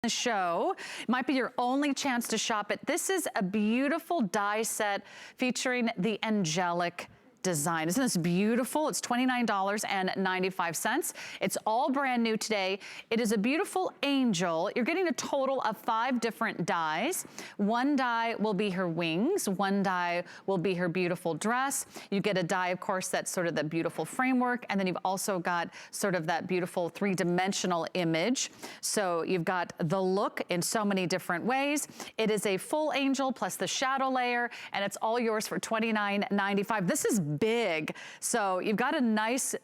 the show. It might be your only chance to shop it. This is a beautiful die set featuring the angelic design. Isn't this beautiful? It's $29.95. It's all brand new today. It is a beautiful angel. You're getting a total of 5 different dies. One die will be her wings. One die will be her beautiful dress. You get a die, of course, that's sort of the beautiful framework. And then you've also got sort of that beautiful 3-dimensional image. So you've got the look in so many different ways. It is a full angel plus the shadow layer, and it's all yours for $29.95. This is big. So you've got a nice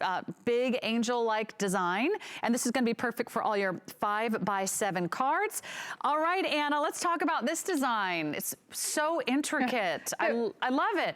big angel-like design, and this is going to be perfect for all your 5x7 cards. All right, Anna, let's talk about this design. It's so intricate. I love it.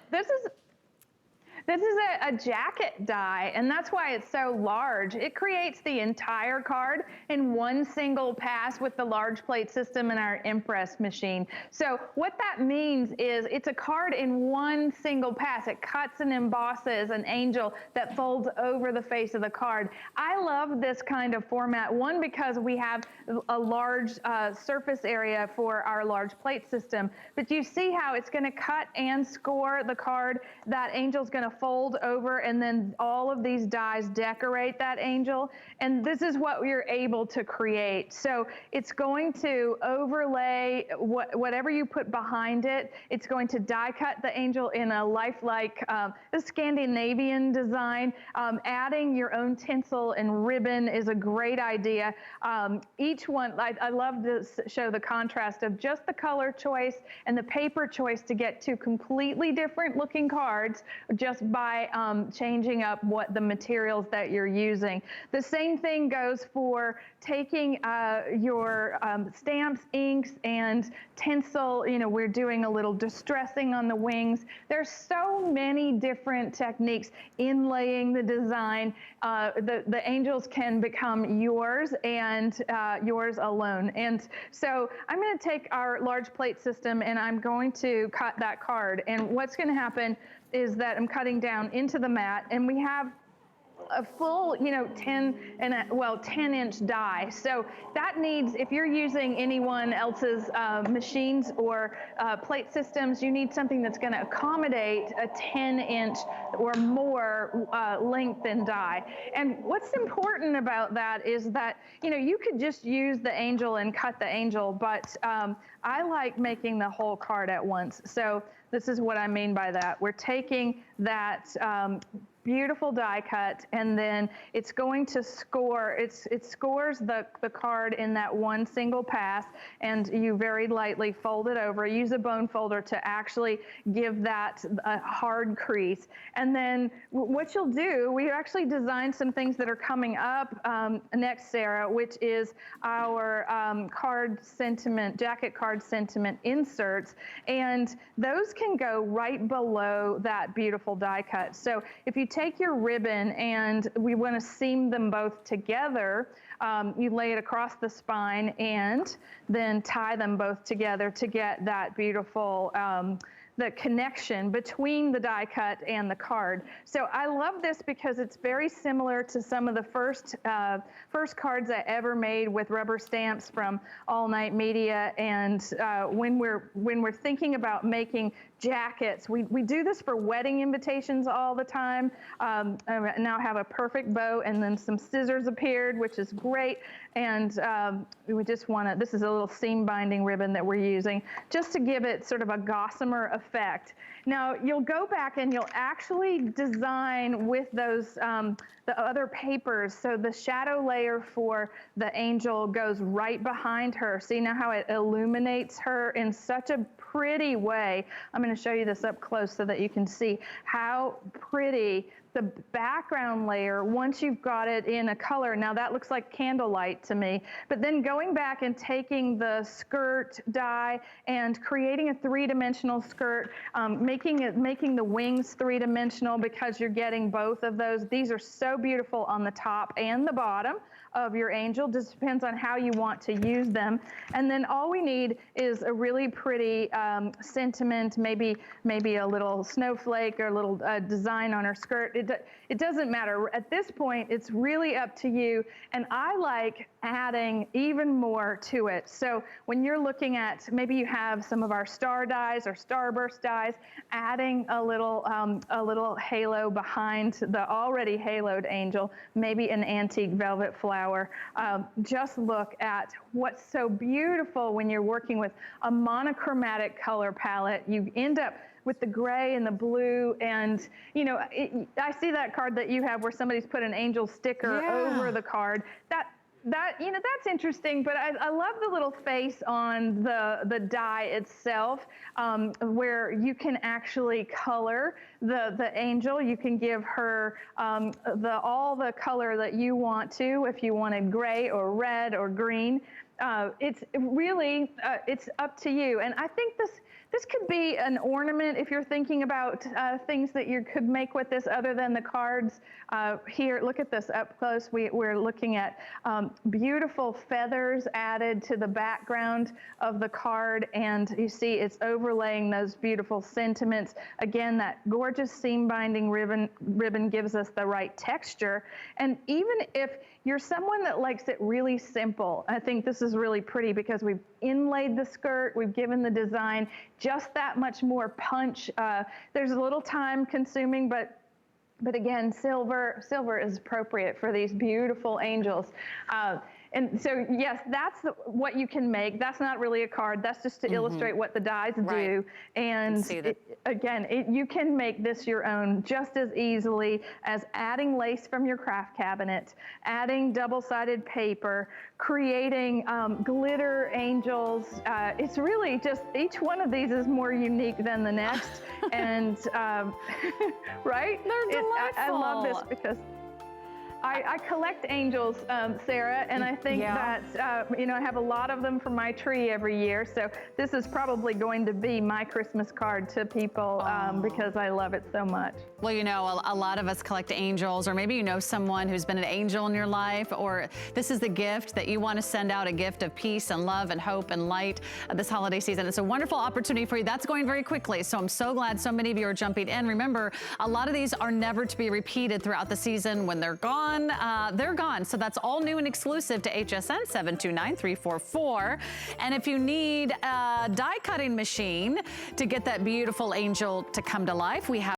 This is a jacket die, and that's why it's so large. It creates the entire card in one single pass with the large plate system and our Empress machine. So what that means is it's a card in one single pass. It cuts and embosses an angel that folds over the face of the card. I love this kind of format, one, because we have a large surface area for our large plate system, but you see how it's gonna cut and score the card. That angel's gonna fold over, and then all of these dies decorate that angel, and this is what you're able to create. So it's going to overlay whatever you put behind it. It's going to die cut the angel in a lifelike Scandinavian design. Adding your own tinsel and ribbon is a great idea. Each one, I love to show the contrast of just the color choice and the paper choice to get 2 completely different looking cards just by changing up what the materials that you're using. The same thing goes for taking your stamps, inks, and tinsel. You know, we're doing a little distressing on the wings. There's so many different techniques. Inlaying the design. The angels can become yours and yours alone. And so I'm going to take our large plate system and I'm going to cut that card. And what's going to happen is that I'm cutting down into the mat, and we have a full, 10-inch die. So that needs, if you're using anyone else's machines or plate systems, you need something that's going to accommodate a 10-inch or more length and die. And what's important about that is that, you could just use the angel and cut the angel, but I like making the whole card at once. So this is what I mean by that. We're taking that beautiful die cut, and then it's going to score, it scores the card in that one single pass, and you very lightly fold it over. Use a bone folder to actually give that a hard crease. And then what you'll do, we actually designed some things that are coming up next, Sarah, which is our jacket card sentiment inserts, and those can go right below that beautiful die cut. So if you take your ribbon and we want to seam them both together, you lay it across the spine and then tie them both together to get that beautiful the connection between the die cut and the card. So I love this because it's very similar to some of the first cards I ever made with rubber stamps from All Night Media. And when we're thinking about making jackets, we do this for wedding invitations all the time. I now have a perfect bow, and then some scissors appeared, which is great. And we just want to, this is a little seam binding ribbon that we're using just to give it sort of a gossamer effect. Now you'll go back and you'll actually design with those the other papers. So the shadow layer for the angel goes right behind her. See now how it illuminates her in such a pretty way. I'm going to show you this up close so that you can see how pretty the background layer, once you've got it in a color, now that looks like candlelight to me, but then going back and taking the skirt die and creating a 3-dimensional skirt, making the wings 3-dimensional because you're getting both of those. These are so beautiful on the top and the bottom. of your angel. Just depends on how you want to use them. And then all we need is a really pretty sentiment, maybe a little snowflake or a little design on her skirt. It doesn't matter. At this point, it's really up to you. And I like adding even more to it. So when you're looking at, maybe you have some of our star dies or starburst dies, adding a little halo behind the already haloed angel, maybe an antique velvet flower. Just look at what's so beautiful when you're working with a monochromatic color palette. You end up with the gray and the blue, and I see that card that you have where somebody's put an angel sticker over the card. That's interesting, but I love the little face on the die itself, where you can actually color the angel. You can give her all the color that you want to, if you wanted gray or red or green. It's really, it's up to you. And I think this could be an ornament if you're thinking about things that you could make with this other than the cards. Here, look at this up close. We're looking at beautiful feathers added to the background of the card, and you see it's overlaying those beautiful sentiments. Again, that gorgeous seam binding ribbon gives us the right texture. And even if you're someone that likes it really simple, I think this is really pretty because we've inlaid the skirt, we've given the design just that much more punch. There's a little time consuming, but again, silver is appropriate for these beautiful angels. And so, yes, that's what you can make. That's not really a card. That's just to illustrate what the dies do. And you can make this your own just as easily as adding lace from your craft cabinet, adding double-sided paper, creating glitter angels. It's really just, each one of these is more unique than the next. And, right? They're delightful. I love this because I collect angels, Sarah, and I think that, I have a lot of them for my tree every year. So this is probably going to be my Christmas card to people because I love it so much. Well, a lot of us collect angels, or maybe you know someone who's been an angel in your life, or this is the gift that you want to send out, a gift of peace and love and hope and light this holiday season. It's a wonderful opportunity for you. That's going very quickly. So I'm so glad so many of you are jumping in. Remember, a lot of these are never to be repeated throughout the season. When they're gone, they're gone. So that's all new and exclusive to HSN 729-344. And if you need a die cutting machine to get that beautiful angel to come to life, we have